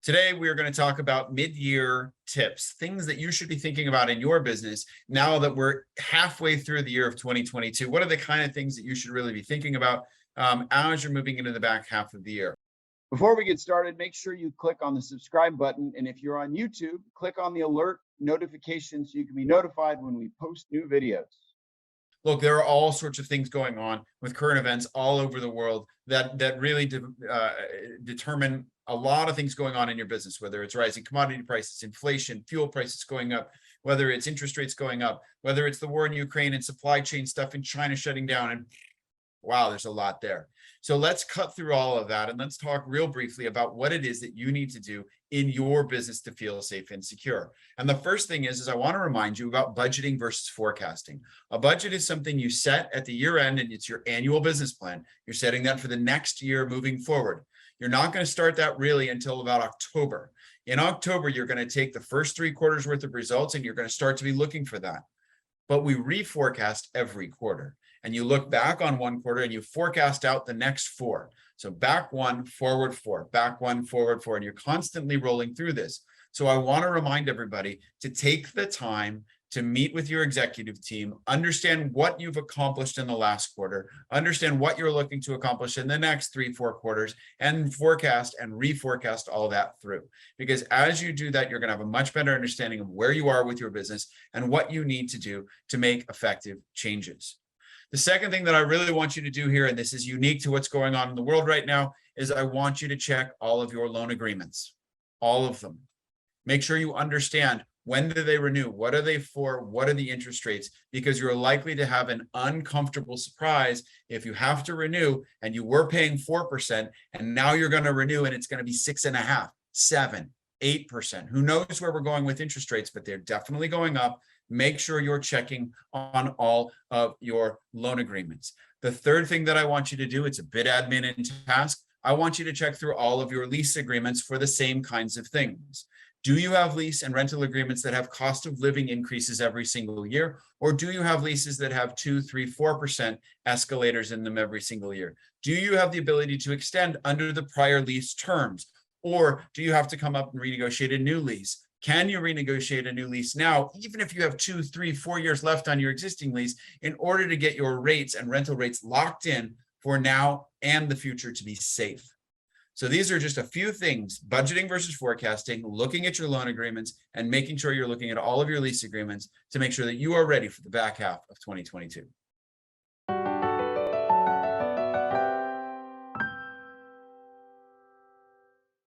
Today, we are going to talk about mid-year tips, things that you should be thinking about in your business now that we're halfway through the year of 2022. What are the kind of things that you should really be thinking about as you're moving into the back half of the year? Before we get started, make sure you click on the subscribe button. And if you're on YouTube, click on the alert notification so you can be notified when we post new videos. Look, there are all sorts of things going on with current events all over the world that really determine a lot of things going on in your business, whether it's rising commodity prices, inflation, fuel prices going up, whether it's interest rates going up, whether it's the war in Ukraine and supply chain stuff in China shutting down. And wow, there's a lot there. So let's cut through all of that and let's talk real briefly about what it is that you need to do in your business to feel safe and secure. And the first thing is I want to remind you about budgeting versus forecasting. A budget is something you set at the year end, and it's your annual business plan. You're setting that for the next year moving forward. You're not going to start that really until about October. In October, you're going to take the first 3 quarters worth of results and you're going to start to be looking for that. But we reforecast every quarter. And you look back on one quarter and you forecast out the next 4. So back 1, forward 4, back 1, forward 4, and you're constantly rolling through this. So I want to remind everybody to take the time to meet with your executive team, understand what you've accomplished in the last quarter, understand what you're looking to accomplish in the next 3-4 quarters, and forecast and reforecast all that through. Because as you do that, you're going to have a much better understanding of where you are with your business and what you need to do to make effective changes. The second thing that I really want you to do here, and this is unique to what's going on in the world right now, is I want you to check all of your loan agreements, all of them. Make sure you understand, when do they renew? What are they for? What are the interest rates? Because you're likely to have an uncomfortable surprise if you have to renew and you were paying 4% and now you're going to renew and it's going to be 6.5%, 7%, 8%. Who knows where we're going with interest rates, but they're definitely going up. Make sure you're checking on all of your loan agreements. The third thing that I want you to do, it's a bit admin and task. I want you to check through all of your lease agreements for the same kinds of things. Do you have lease and rental agreements that have cost of living increases every single year? Or do you have leases that have 2, 3, 4% escalators in them every single year? Do you have the ability to extend under the prior lease terms? Or do you have to come up and renegotiate a new lease? Can you renegotiate a new lease now, even if you have 2, 3, 4 years left on your existing lease, in order to get your rates and rental rates locked in for now and the future to be safe? So these are just a few things: budgeting versus forecasting, looking at your loan agreements, and making sure you're looking at all of your lease agreements to make sure that you are ready for the back half of 2022.